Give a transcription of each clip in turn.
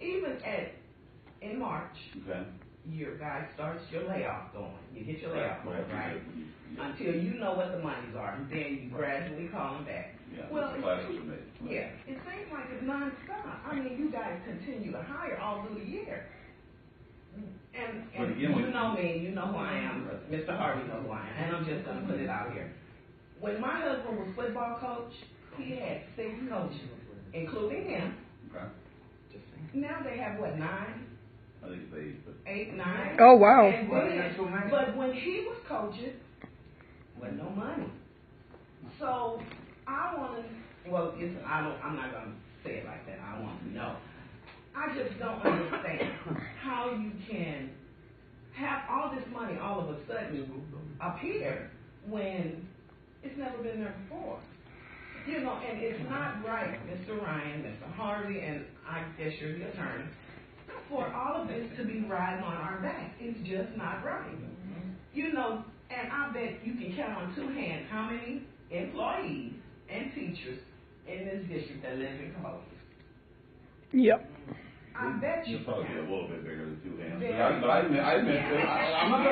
even in March, Okay. your guy starts your layoff going. You get your layoff going, right? Until you know what the monies are, and then you gradually call them back. Yeah, well, it seems like it's nonstop. I mean, you guys continue to hire all through the year. And again, you know me, you know who I am. Mr. Harvey knows who I am, and I'm just going to put it out here. When my husband was football coach, he had 6 coaches, including him. Okay. Now they have, what, 9? I think it's 8. 8, 9. Oh, wow. But when he was coaching, wasn't no money. So I want to, well, I'm not going to say it like that. I want to know. I just don't understand how you can have all this money all of a sudden appear when it's never been there before. You know, and it's not right, Mr. Ryan, Mr. Harvey, and I guess you're the attorney, for all of this to be riding on our back. It's just not right. You know, and I bet you can count on 2 hands how many employees and teachers in this district that live in Cahokia. Yep. I bet you. You'll probably be a little bit bigger than 2 hands. Yeah. But I admit, I'm not,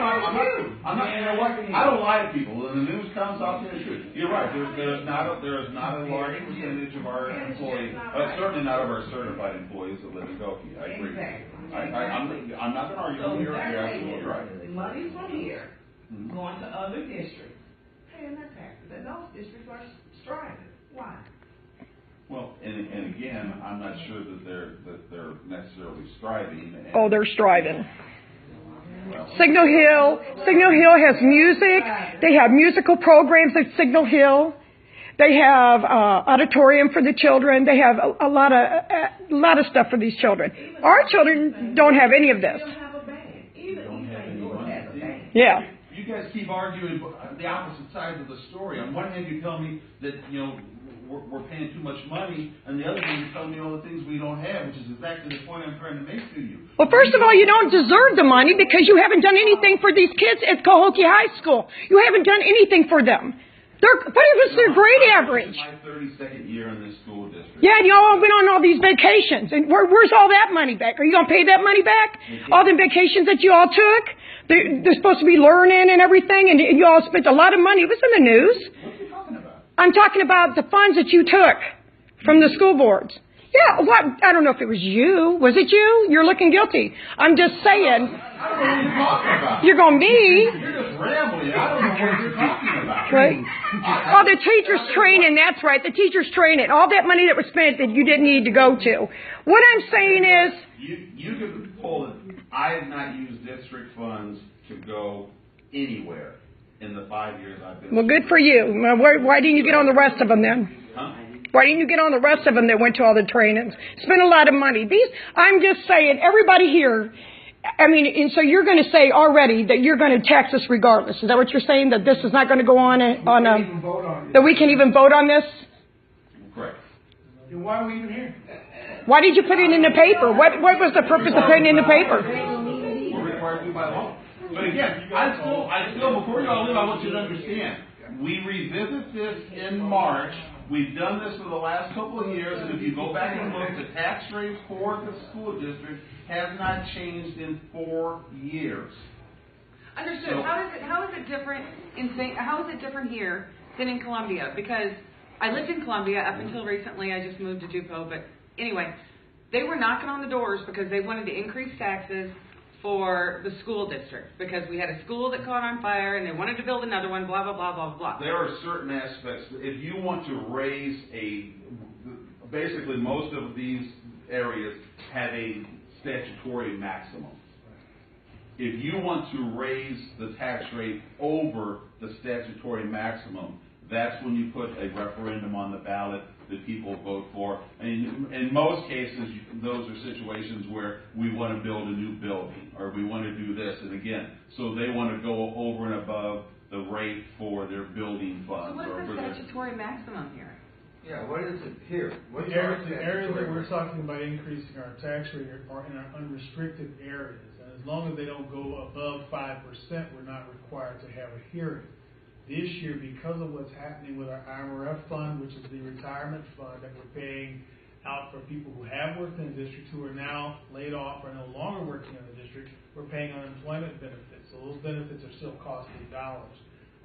you know what? I don't lie to people. When the news comes, I'll tell you the truth. You're right. There is not a large percentage of our employees, certainly not of our certified employees that live in Cahokia. I agree. Exactly. I'm not going to argue with you. You're absolutely right. Money from here going to other districts, paying their taxes, and those districts are striving. Why? Well, and again, I'm not sure that they're necessarily striving. Oh, they're striving. Signal Hill has music. They have musical programs at Signal Hill. They have auditorium for the children. They have a lot of stuff for these children. Our children don't have any of this. They don't have a band. Even East St. Louis has a band. Yeah. You guys keep arguing the opposite sides of the story. On one hand, you tell me that we're paying too much money, and the other hand, you're telling me all the things we don't have, which is exactly the point I'm trying to make to you. Well, first of all, you don't deserve the money because you haven't done anything for these kids at Cahokia High School. You haven't done anything for them. What was their grade average? My 32nd year in this school district. Yeah, and you all went on all these vacations. And where's all that money back? Are you going to pay that money back? All the vacations that you all took? They're supposed to be learning and everything, and you all spent a lot of money. It was in the news. What are you talking about? I'm talking about the funds that you took from the school boards. Yeah, I don't know if it was you. Was it you? You're looking guilty. I'm just saying. I don't know what you're talking about. You're going to be. You're just rambling. I don't know what you're talking about. Right. Oh, the teacher's training. That's right. The teacher's training. All that money that was spent that you didn't need to go to. What I'm saying is. You could pull it. I have not used district funds to go anywhere in the 5 years I've been. Well, good for you. Why didn't you get on the rest of them then? Huh? Why didn't you get on the rest of them that went to all the trainings? Spent a lot of money. I'm just saying, everybody here, I mean, and so you're going to say already that you're going to tax us regardless. Is that what you're saying? That this is not going to go on that we can even vote on this? Correct. Then why are we even here? Why did you put it in the paper? What was the purpose of putting it in the paper? We're required to by law. But again, I still, before you all leave, I want you to understand. We revisit this in March. We've done this for the last couple of years, and if you go back and look, the tax rate for the school district has not changed in 4 years. Understood. So, how is it different how is it different here than in Columbia? Because I lived in Columbia up until recently. I just moved to Dupo, but anyway, they were knocking on the doors because they wanted to increase taxes for the school district because we had a school that caught on fire and they wanted to build another one, blah, blah, blah, blah, blah. There are certain aspects. If you want to raise basically most of these areas have a statutory maximum. If you want to raise the tax rate over the statutory maximum, that's when you put a referendum on the ballot that people vote for. And in most cases, those are situations where we want to build a new building or we want to do this. And again, so they want to go over and above the rate for their building funds. So what's the statutory maximum here? Yeah, what is it here? The areas that we're talking about increasing our tax rate are in our unrestricted areas. And as long as they don't go above 5%, we're not required to have a hearing. This year, because of what's happening with our IMRF fund, which is the retirement fund that we're paying out for people who have worked in the district, who are now laid off or no longer working in the district. We're paying unemployment benefits, so those benefits are still costing dollars.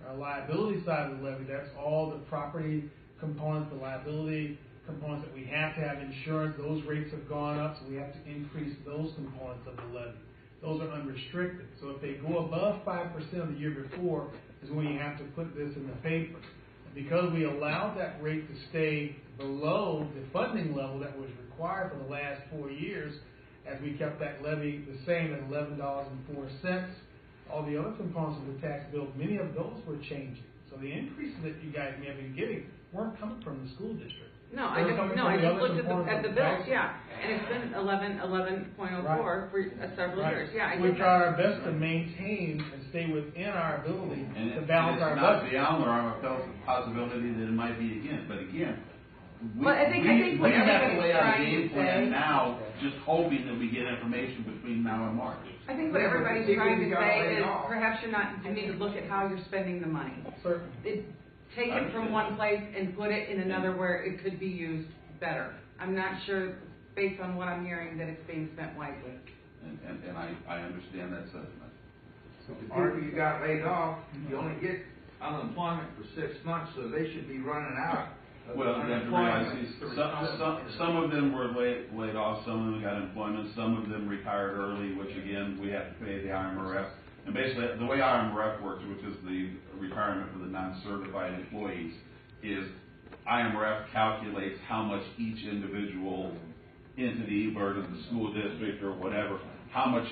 Our liability side of the levy, that's all the property components, the liability components that we have to have insurance. Those rates have gone up, so we have to increase those components of the levy. Those are unrestricted. So if they go above 5% the year before is when you have to put this in the paper. And because we allowed that rate to stay below the funding level that was required for the last 4 years, as we kept that levy the same at $11.04, all the other components of the tax bill, many of those were changing. So the increases that you guys may have been getting weren't coming from the school district. No, I just looked at the bills, yeah, and it's been 11.04 for several years, yeah. I We get tried that. our best to maintain and stay within our ability And to balance our it's not budget. beyond the realm of possibility that it might be again, but again, we But I think have what to lay everybody's out a trying game to plan say- now, just hoping that we get information between now and March. I think what everybody's trying to say is perhaps you need to look at how you're spending the money. Certainly. Take it from one place and put it in another where it could be used better. I'm not sure, based on what I'm hearing, that it's being spent wisely. And I understand that sentiment. Or you got laid off, you only get unemployment for 6 months, so they should be running out. Well, you have to realize, some of them were laid off, some of them got employment, some of them retired early, which again, we have to pay the IMRF. And basically, the way IMRF works, which is the retirement for the non-certified employees, is IMRF calculates how much each individual entity, whether it's the school district or whatever, how much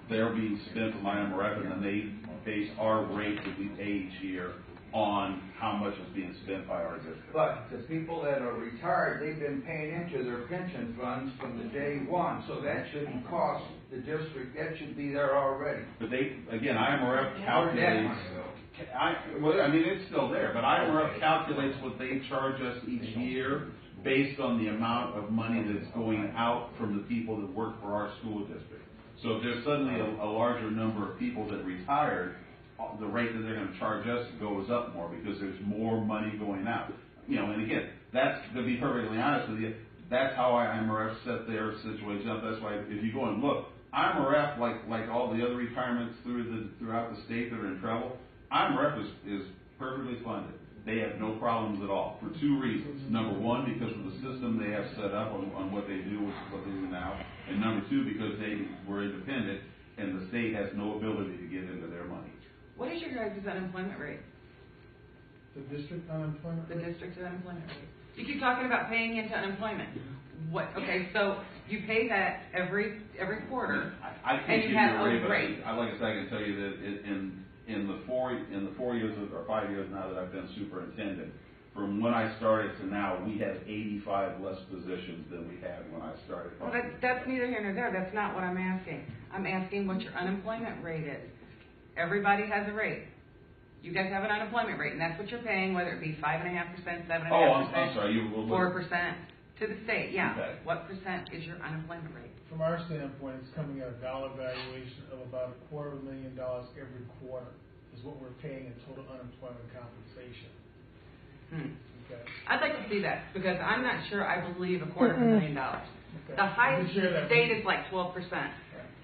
they're being spent from IMRF, and then they base our rate that we pay each year on how much is being spent by our district. But the people that are retired, they've been paying into their pension funds from the day one, so that shouldn't cost the district, that should be there already. But they, again, IMRF calculates, it's still there, but IMRF calculates what they charge us each year based on the amount of money that's going out from the people that work for our school district. So if there's suddenly a larger number of people that retired, the rate that they're going to charge us goes up more because there's more money going out. And again, that's, to be perfectly honest with you, that's how IMRF set their situation up. That's why if you go and look, IMRF, like all the other retirements throughout the state that are in trouble, IMRF is perfectly funded. They have no problems at all for 2 reasons. Number one, because of the system they have set up on what they do, which is what they do now. And number two, because they were independent and the state has no ability to get into their money. What is your guys' unemployment rate? The district unemployment The rate? district's unemployment rate. You keep talking about paying into unemployment. Okay, so you pay that every quarter. I And can't you give have you a a rate, but rate. like I said, I can tell you that in the 4 years or 5 years now that I've been superintendent, from when I started to now, we have 85 less positions than we had when I started. Well, that's neither here nor there. That's not what I'm asking. I'm asking what your unemployment rate is. Everybody has a rate. You guys have an unemployment rate, and that's what you're paying, whether it be 5.5%, 7.5%, I'm sorry. 4% to the state. Yeah. Okay. What percent is your unemployment rate? From our standpoint, it's coming at a dollar valuation of about $250,000 every quarter is what we're paying in total unemployment compensation. Okay. I'd like to see that because I'm not sure I believe $250,000. Okay. The highest We can share that state with is like 12%.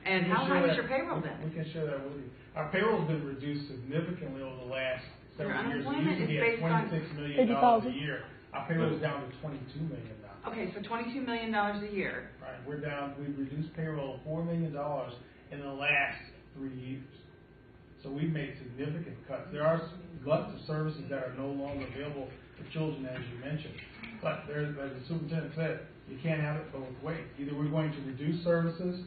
And We can how share high is that- your payroll then? We can share that with you. Our payroll's been reduced significantly over the last several years. We unemployment used to be is at based on $26 million a 80,000. year. Our payroll's down to $22 million. Okay, so $22 million a year. Right, we've reduced payroll $4 million in the last 3 years. So we've made significant cuts. There are lots of services that are no longer available for children, as you mentioned. But as the superintendent said, you can't have it both ways. Either we're going to reduce services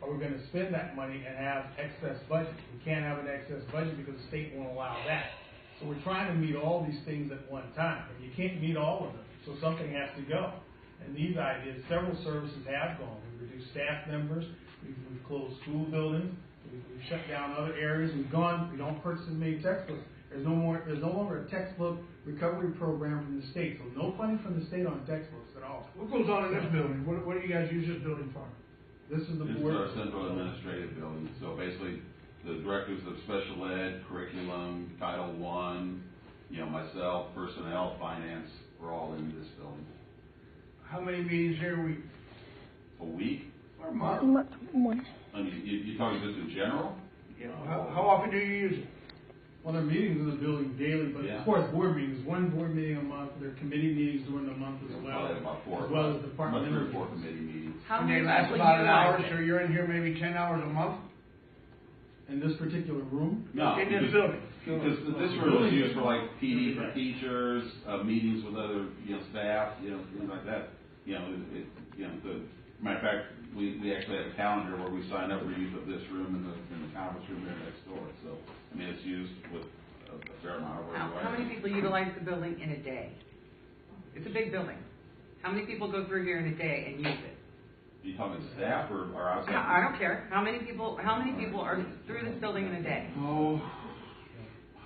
or we're going to spend that money and have excess budget. We can't have an excess budget because the state won't allow that. So we're trying to meet all these things at one time. And you can't meet all of them, so something has to go. And these ideas, several services have gone. We've reduced staff members, we've closed school buildings, we've shut down other areas, we don't purchase as many textbooks. There's no longer a textbook recovery program from the state, so no funding from the state on textbooks at all. What goes on in this building? What do you guys use this building for? This is the This is board. our central administrative building, so basically, the directors of special ed, curriculum, Title I, myself, personnel, finance, we're all in this building. How many meetings here a week? A week? Or a month? I mean, you're talking just in general? How often do you use it? Well, there are meetings in the building daily, but Yeah. of course, board meetings, one board meeting a month, there are committee meetings during the month as well, Probably about four. as well as About departmental 3 or 4 meetings. committee meetings. How And many they last people about an hour, utilize so it? you're in here maybe 10 hours a month? In this particular room, No, In this because, building? because this room is used for like PD for teachers, meetings with other, staff, things like that. Matter of fact, we actually have a calendar where we sign up for use of this room and the conference room there next door. So, I mean, it's used with a fair amount of. How many people utilize the building in a day? It's a big building. How many people go through here in a day and use it? Are you talking staff or outside? I don't care. How many people are through this building in a day? Oh,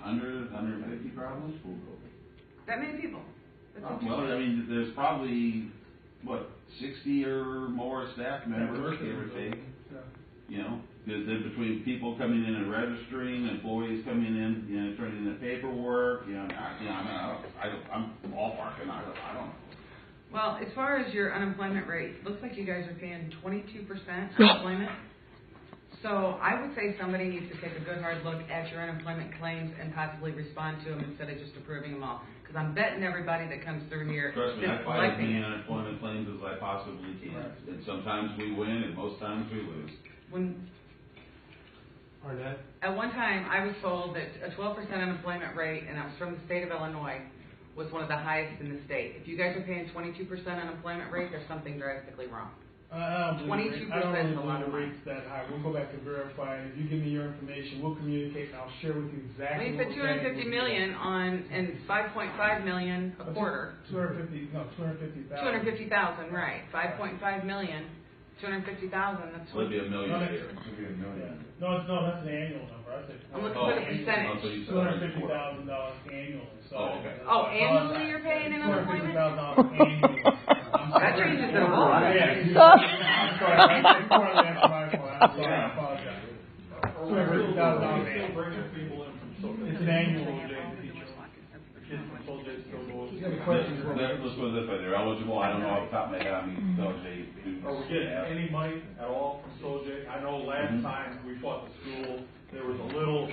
100, 150 probably. That many people? That's Well, I mean, there's probably, 60 or more staff members, give or take. There's between people coming in and registering, employees coming in, turning in the paperwork, I'm ballparking, I don't know. Well, as far as your unemployment rate, looks like you guys are paying 22% unemployment. So I would say somebody needs to take a good hard look at your unemployment claims and possibly respond to them instead of just approving them all. Because I'm betting everybody that comes through here Trust me, I is fight as liking many it. unemployment claims as I possibly can. And sometimes we win and most times we lose. Arnett? At one time, I was told that a 12% unemployment rate, and that was from the state of Illinois, was one of the highest in the state. If you guys are paying 22% unemployment rate, there's something drastically wrong. I don't believe 22% I don't really is a lot believe of the money. rate's that high. We'll go back and verify, and if you give me your information, we'll communicate, and I'll share with you Well, exactly you what said we're paying. 250 million and 5.5 million a quarter. 250,000. 250,000, right. 5.5 million, 250,000, that's It'll what. be $1 million No, a year. No, that's an annual number. I said. I'm looking for the percentage. So you said $250,000 annually. So Oh, okay. Oh, annually you're paying in unemployment? $250,000 annually. That changes it a lot. Yeah. I'm sorry, I didn't want to answer my phone. I'm sorry, I apologize. $250,000 It's an annual. Let's put it this way, they're eligible, I don't know off the top of my head, I mean, Are we getting any money at all from Sojay? I know last time we fought the school, there was a little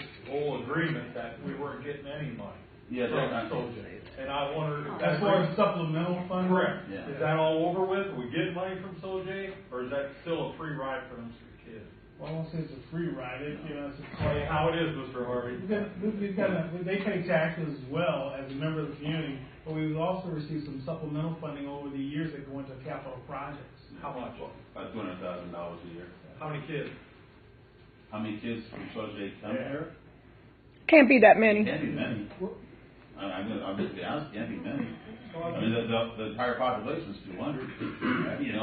agreement that we weren't getting any money Yeah, from Sojay. And I wonder if As that's far as supplemental funds? correct. Yeah. Is that all over with? Are we getting money from Sojay, or is that still a free ride for them kids? Well, I won't say it's a free ride. It's Tell you how it is, Mr. Harvey. they pay taxes as well as a member of the community, but we've also received some supplemental funding over the years that go into capital projects. How much? About $200,000 a year. How many kids? How many kids from Sojay come here? Can't be that many. Can't be many. I'm just be honest, can't be many. I mean, the entire population is 200. I mean,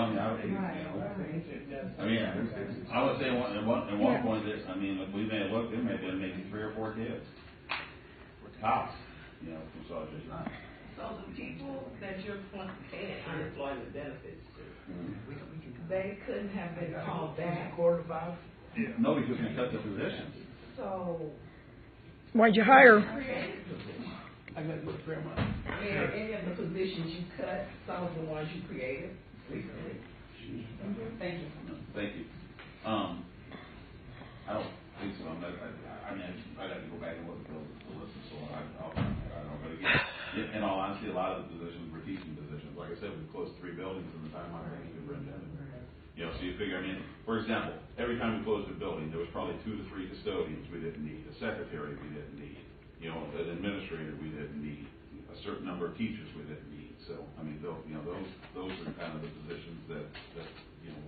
I would say at one point that, I mean, we may have looked, there may have been maybe 3 or 4 kids. Tops, from Sojay. So the people that you're paying unemployment benefits to, they couldn't have been called back. No, because we cut the positions. So, Why'd you hire? created positions. I got good fair money. I mean, are any of the positions you cut, some of the ones you created recently? Thank you. Thank you. I don't think so. I got to go back and look at the list and so on. I don't know. But again, in all honesty, a lot of the positions were teaching positions. Like I said, we closed 3 buildings in the time I was in superintendent. So you figure, for example, every time we closed a building, there was probably 2 to 3 custodians we didn't need, a secretary we didn't need, an administrator we didn't need, a certain number of teachers we didn't need. So, those are kind of the positions that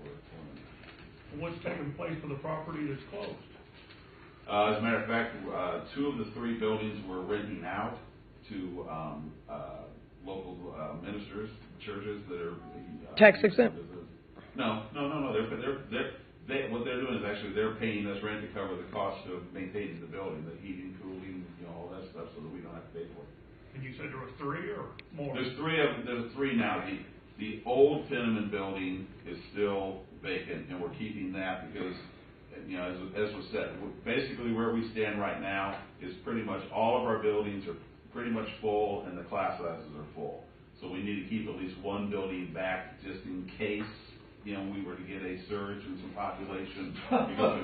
were forming. What's taking place with the property that's closed? As a matter of fact, 2 of the 3 buildings were renting out to local ministers, churches that are Tax exempt? No. What they're doing is actually they're paying us rent to cover the cost of maintaining the building, the heating, cooling, all that stuff, so that we don't have to pay for it. And you said there were 3 or more? There's 3 of them. There's 3 now. The old Tenement building is still vacant, and we're keeping that because, as was said, basically where we stand right now is pretty much all of our buildings are pretty much full, and the class sizes are full. So we need to keep at least one building back just in case, you know, we were to get a surge in some population. Because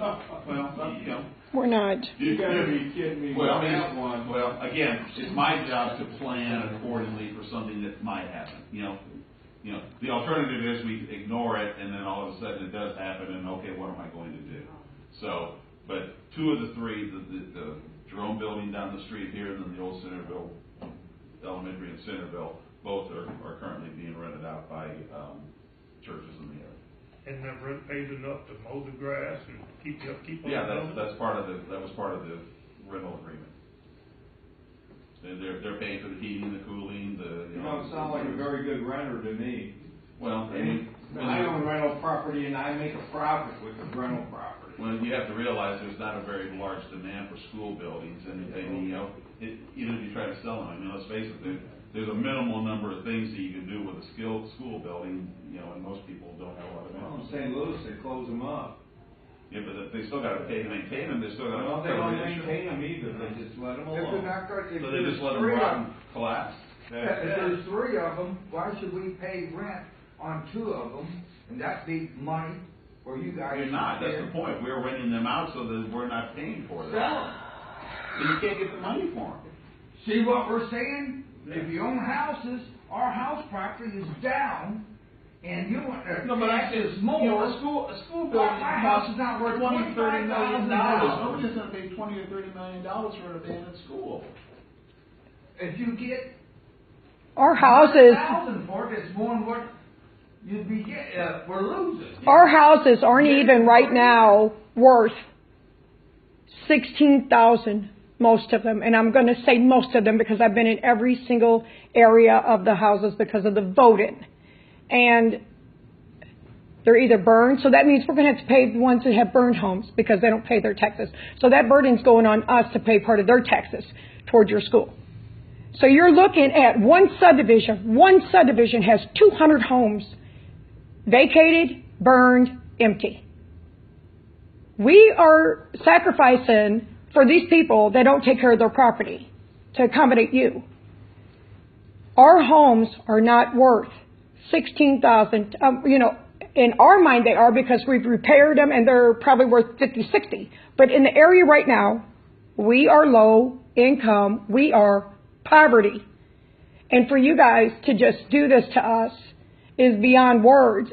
We're not. You gotta be kidding me. Well, That one. again, it's my job to plan accordingly for something that might happen. You know, the alternative is we ignore it, and then all of a sudden it does happen, and okay, what am I going to do? So, but two of the three, the Jerome building down the street here, and then the old Centerville Elementary in Centerville, both are currently being rented out by churches in the area. And the rent pays enough to mow the grass and keep on the building? That was part of the rental agreement. They're paying for the heating, the cooling, You don't sound like a very good renter to me. Well, I own rental property and I make a profit with the rental property. well, you have to realize there's not a very large demand for school buildings, and you know, even if you try to sell them, I mean, let's face it, there's a minimal number of things that you can do with a skilled school building, you know, and most people don't have a lot of Well, in money. St. Louis, they close them up. Yeah, but they still got to pay to maintain them. They still got to. Well, they don't maintain them either. They just let them If they're alone. not good, if So they there's just let them three rot of and collapse. if there's three of them, why should we pay rent on two of them? And that'd be money for you guys. We're not. That's the point. We're renting them out so that we're not paying for them. Sell 'em. So you can't get the money for them. See what we're saying? If you own houses, our house property is down, and you want, tax is more. You know, a school building My house is not worth $20, $30 million. $25,000. Nobody's going to pay $20 or $30 million for an abandoned school. If you get Our houses, $100,000 for it, it's more than what you'd be we're losing. our houses aren't even right now worth $16,000, most of them. And I'm going to say most of them because I've been in every single area of the houses because of the voting. And they're either burned, so that means we're going to have to pay the ones that have burned homes because they don't pay their taxes. So that burden's going on us to pay part of their taxes toward your school. So you're looking at one subdivision has 200 homes vacated, burned, empty. We are sacrificing for these people that don't take care of their property to accommodate you. Our homes are not worth $16,000. In our mind they are because we've repaired them and they're probably worth $50,000, $60,000. But in the area right now, we are low income. We are poverty. And for you guys to just do this to us is beyond words.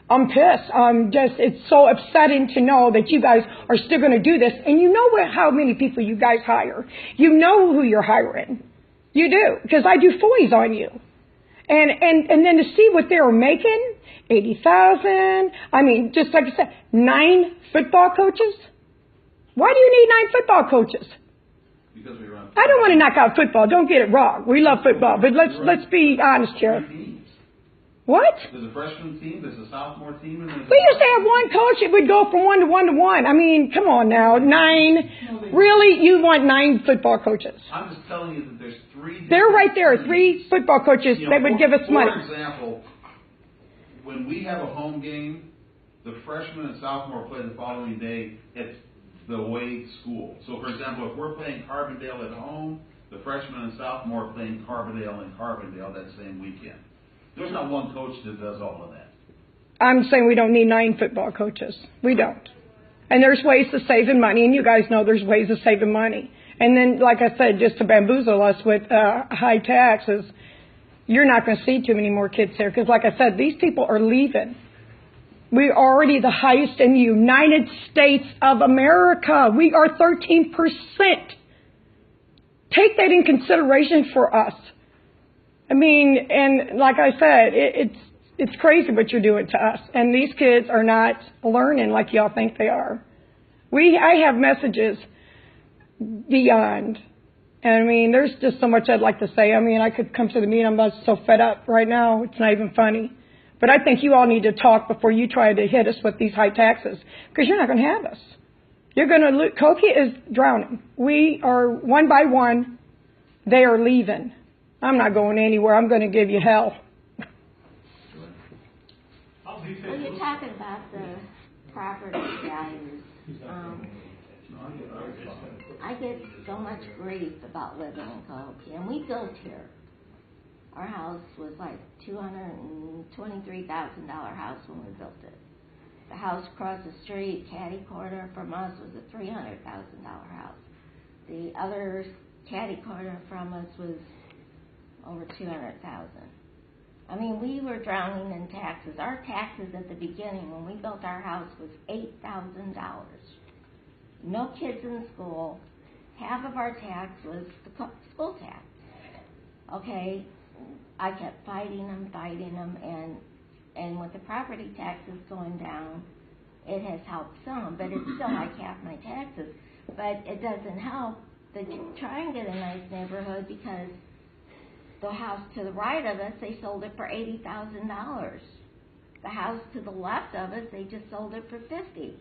I'm pissed. It's so upsetting to know that you guys are still going to do this. And you know how many people you guys hire. You know who you're hiring. You do. Because I do FOIs on you. And then to see what they were making, $80,000. I mean, just like I said, 9 football coaches. Why do you need 9 football coaches? Because we run. I don't want to knock out football. Don't get it wrong. We love football, but let's be honest here. What? There's a freshman team, there's a sophomore team, and there's We used to have one coach that would go from 1 to 1 to 1. I mean, come on now, 9. Really, you want 9 football coaches? I'm just telling you that there's 3. They're right there, 3 football coaches that would give us money. For example, when we have a home game, the freshman and sophomore play the following day at the away school. So, for example, if we're playing Carbondale at home, the freshman and sophomore are playing Carbondale in Carbondale that same weekend. There's not one coach that does all of that. I'm saying we don't need 9 football coaches. We don't. And there's ways to saving money, and you guys know there's ways of saving money. And then, like I said, just to bamboozle us with high taxes, you're not going to see too many more kids here. Because, like I said, these people are leaving. We're already the highest in the United States of America. We are 13%. Take that in consideration for us. I mean, and like I said, it's crazy what you're doing to us. And these kids are not learning like y'all think they are. I have messages beyond. And I mean, there's just so much I'd like to say. I mean, I could come to the meeting. I'm so fed up right now. It's not even funny. But I think you all need to talk before you try to hit us with these high taxes. Because you're not going to have us. You're going to lose. Cahokia is drowning. We are one by one. They are leaving. I'm not going anywhere. I'm going to give you hell. Well, you're talking about the property values. I get so much grief about living in Cahokia, and we built here. Our house was like $223,000 house when we built it. The house across the street, catty corner from us, was a $300,000 house. The other catty corner from us was over $200,000. I mean, we were drowning in taxes. Our taxes at the beginning when we built our house was $8,000. No kids in school. Half of our tax was the school tax. Okay, I kept fighting them, and with the property taxes going down, it has helped some, but it's still like half my taxes. But it doesn't help that you try and get a nice neighborhood, because the house to the right of us, they sold it for $80,000. The house to the left of us, they just sold it for $60,000.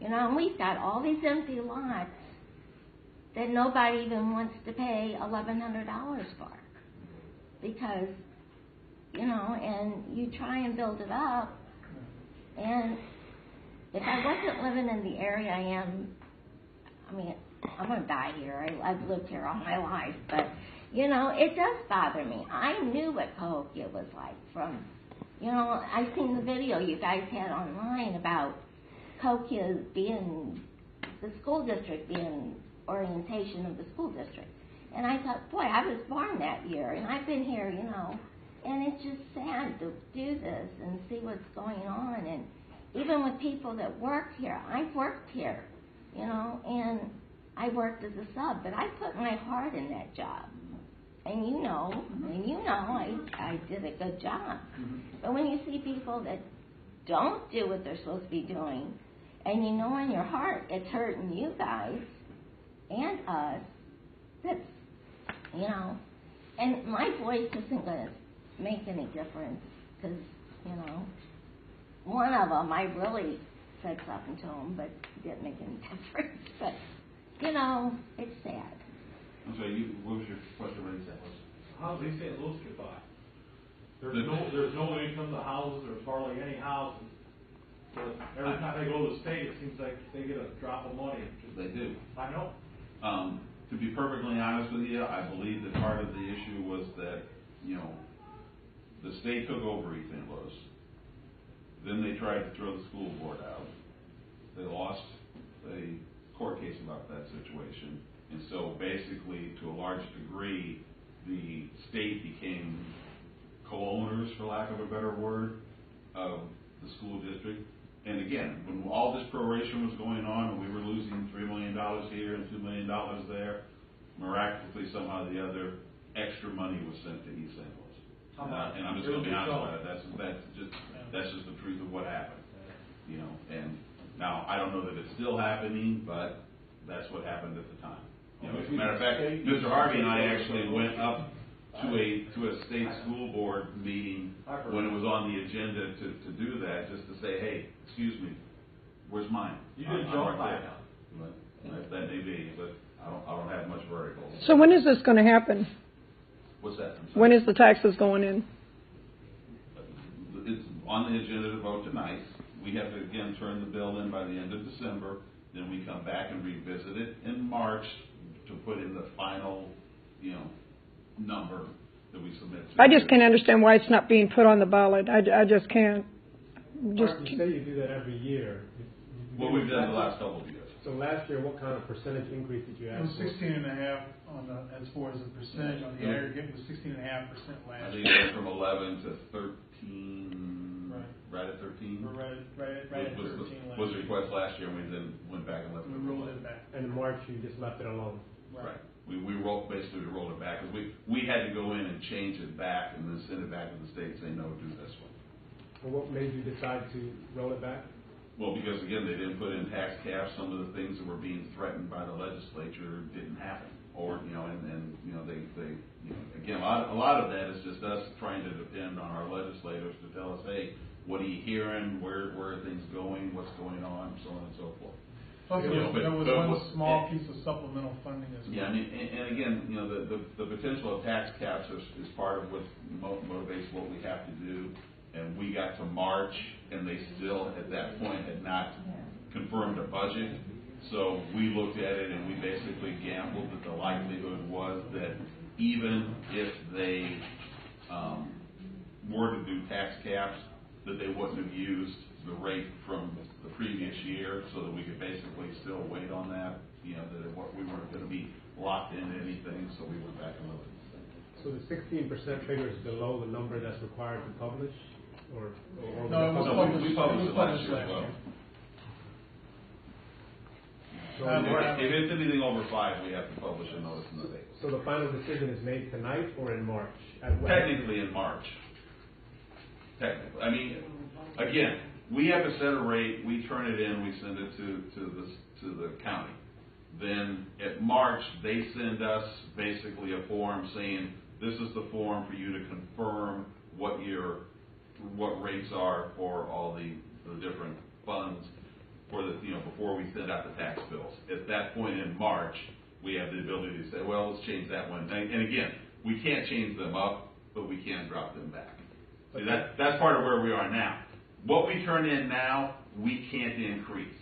You know, and we've got all these empty lots that nobody even wants to pay $1,100 for, because, you know, and you try and build it up, and if I wasn't living in the area I am, I mean, I'm going to die here. I've lived here all my life, but, you know, it does bother me. I knew what Cahokia was like from, you know, I've seen the video you guys had online about Cahokia being, the school district being orientation of the school district. And I thought, boy, I was born that year, and I've been here, you know, and it's just sad to do this and see what's going on. And even with people that work here, I've worked here, you know, and I worked as a sub, but I put my heart in that job. And you know, I did a good job. But when you see people that don't do what they're supposed to be doing, and you know in your heart it's hurting you guys and us, that's, you know, and my voice isn't going to make any difference, because, you know, one of them I really said something to him, but it didn't make any difference. But, you know, it's sad. I'm sorry, what was your question when you said this? How do they St. Louis get by? There's no income to houses, there's hardly any houses. But every time they go to the state, it seems like they get a drop of money. They do. I know. To be perfectly honest with you, I believe that part of the issue was that, you know, the state took over East St. Louis. Then they tried to throw the school board out. They lost a court case about that situation. And so basically, to a large degree, the state became co-owners, for lack of a better word, of the school district. And again, when all this proration was going on and we were losing $3 million here and $2 million there, miraculously, somehow or the other, extra money was sent to East St. Louis. And I'm just going to be honest about it. That's just the truth of what happened. You know, and now I don't know that it's still happening, but that's what happened at the time. You know, as a matter of fact, Mr. Harvey and I actually went up to a state school board meeting when it was on the agenda to do that, just to say, hey, excuse me, where's mine? You didn't jump back up. That may be, but I don't have much vertical. So when is this going to happen? What's that? When is the taxes going in? It's on the agenda to vote tonight. We have to, again, turn the bill in by the end of December. Then we come back and revisit it in March to put in the final, you know, number that we submit to. I just can't understand why it's not being put on the ballot. I just can't. You say you do that every year. What we've done the last couple of years. So last year, what kind of percentage increase did you It ask was for? 16.5 on the, as far as the percentage on the aggregate, it was 16.5% I last think year. it went from 11 to 13. Right at 13. We're right at 13 last Was year. request last year, and we then went back and left We it. rolled it back. And in March, you just left it alone. Right. We basically rolled it back, because we had to go in and change it back and then send it back to the state and say, no, do this one. And what made you decide to roll it back? Well, because again, they didn't put in tax caps. Some of the things that were being threatened by the legislature didn't happen. Or, you know, and you know, they you know, again, a lot of that is just us trying to depend on our legislators to tell us, hey, what are you hearing? Where are things going? What's going on? So on and so forth. Plus, there was one small piece of supplemental funding as well. Yeah, I mean, and again, you know, the potential of tax caps is part of what motivates what we have to do. And we got to March, and they still, at that point, had not confirmed a budget. So we looked at it, and we basically gambled that the likelihood was that even if they were to do tax caps, that they wouldn't have used the rate from the previous year, so that we could basically still wait on that, you know, that we weren't going to be locked into anything, so we went back and looked. So the 16% figure is below the number that's required to publish, or No, it was published. We published it last year as well. So, If it's anything over 5, we have to publish a notice in the paper. so the final decision is made tonight or in March? Technically in March. Technically, I mean, again, we have to set a rate. We turn it in. We send it to the county. Then at March, they send us basically a form saying this is the form for you to confirm what rates are for all the different funds for the, you know, before we send out the tax bills. At that point in March, we have the ability to say, well, let's change that one. And again, we can't change them up, but we can drop them back. See, that's part of where we are now. What we turn in now, we can't increase.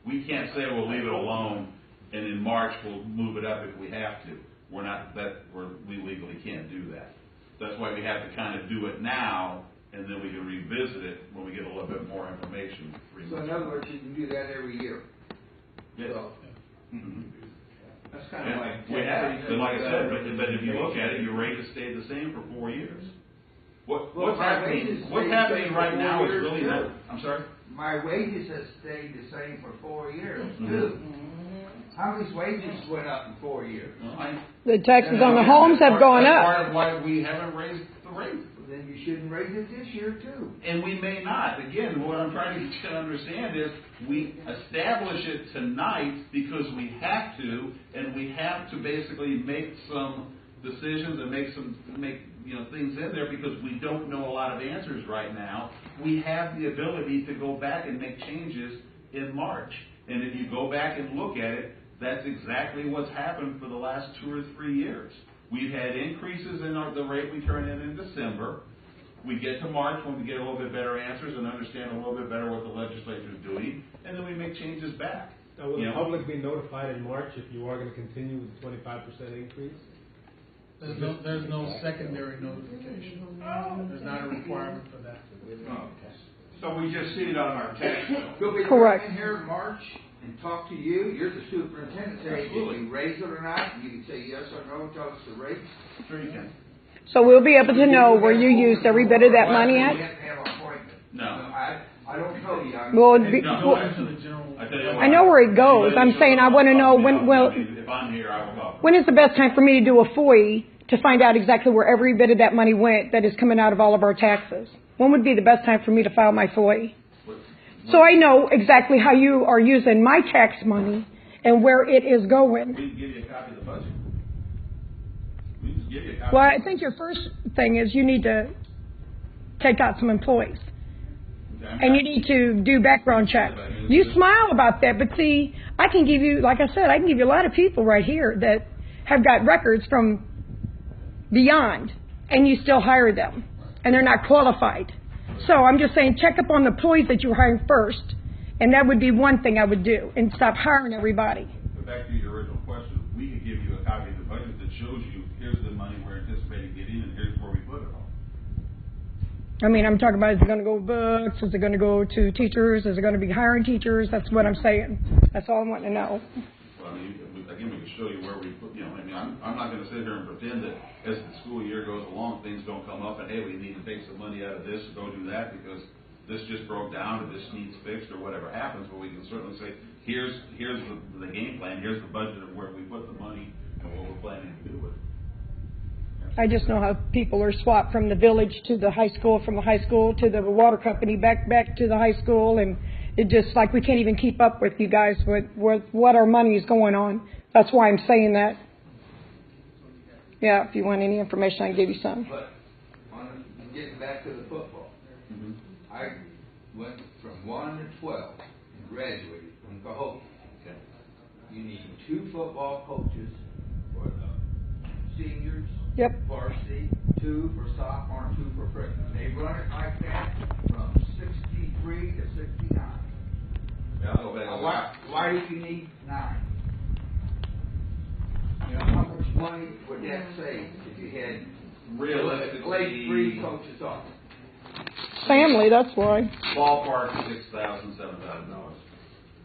We can't say we'll leave it alone, and in March we'll move it up if we have to. We legally can't do that. That's why we have to kind of do it now, and then we can revisit it when we get a little bit more information. So in other words, you can do that every year. Yes. So, That's kind of like. We have, and like I said, but if you look at it, your rate has stayed the same for 4 years. What's happening right now is really not. I'm sorry? My wages have stayed the same for 4 years, Mm-hmm. too. How many wages went up in 4 years? The taxes on the homes have gone That's up. part of why we haven't raised the rate. Well, then you shouldn't raise it this year, too. And we may not. Again, what I'm trying to get you to understand is we establish it tonight because we have to, and we have to basically make some decisions and make things in there because we don't know a lot of answers right now. We have the ability to go back and make changes in March. And if you go back and look at it, that's exactly what's happened for the last 2 or 3 years. We've had increases in the rate we turn in December. We get to March when we get a little bit better answers and understand a little bit better what the legislature is doing, and then we make changes back. Now, will the public be notified in March if you are going to continue with the 25% increase? There's no secondary notification. There's not a requirement for that. So we just see it on our tax bill. Could we Correct. come in here in March and talk to you? You're the superintendent. Say, did we raise it or not? You can say yes or no. Tell us the rate. Sure you can. So we'll be able to know where you used every bit of that money We at? have to have an appointment. No. I don't know you. Well, it'd be, No. I tell you what, I know where it goes. I'm saying I want to know when. Well, if I'm here, I will talk. when is the best time for me to do a FOI to find out exactly where every bit of that money went that is coming out of all of our taxes? When would be the best time for me to file my FOI? So I know exactly how you are using my tax money and where it is going. We can give you a copy of the budget. We can just give you a copy. Well, I think your first thing is you need to take out some employees. And you need to do background checks. You smile about that, but see, I can give you, like I said, I can give you a lot of people right here that have got records from beyond, and you still hire them, and they're not qualified. So I'm just saying, check up on the employees that you're hiring first, and that would be one thing I would do, and stop hiring everybody. But back to your original question, we could give you a copy of the budget that shows you here's the money we're anticipating getting, and here's where we put it all. I mean, I'm talking about, is it going to go books? Is it going to go to teachers? Is it going to be hiring teachers? That's what I'm saying. That's all I want to know. Well, I mean, again, we can show you where we put, I mean, I'm not going to sit here and pretend that as the school year goes along, things don't come up and, hey, we need to take some money out of this, go do that because this just broke down or this needs fixed or whatever happens. But we can certainly say, here's the game plan, here's the budget of where we put the money and what we're planning to do with it. I just know how people are swapped from the village to the high school, from the high school to the water company, back to the high school, and it just like we can't even keep up with you guys with what our money is going on. That's why I'm saying that. Yeah, if you want any information, I can give you some. But getting back to the football, I went from 1 to 12 and graduated from Cahokia. Okay. You need 2 football coaches for the seniors, varsity, 2 for sophomore, and 2 for freshmen. They run it like that from 63 to 69. Yeah, I'll go back. Why do you need 9? You know, how much money would that save if you had Realistically, 3 coaches off? Family, that's why. ballpark $6,000, $7,000.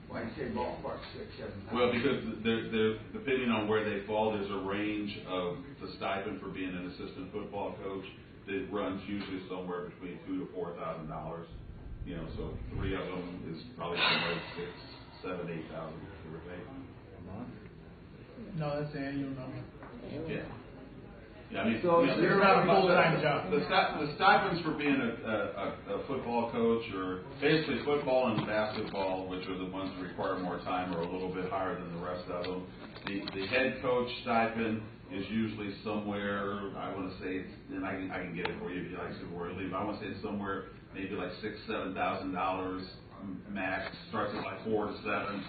Why you say ballpark 6, 7 Well, because they're depending on where they fall, there's a range of the stipend for being an assistant football coach that runs usually somewhere between $2,000 to $4,000. You know, so 3 of them is probably somewhere 6, 7, 8,000, give or take. No, that's the annual number. Yeah. Yeah, I mean, So you know, It's not a full-time job. the stipends for being a football coach, or basically football and basketball, which are the ones that require more time, are a little bit higher than the rest of them. The head coach stipend is usually somewhere, I want to say, and I can get it for you if you like to where I leave. I want to say it's somewhere maybe like $6,000 to $7,000 max. Starts at like $4,000 to $7,000,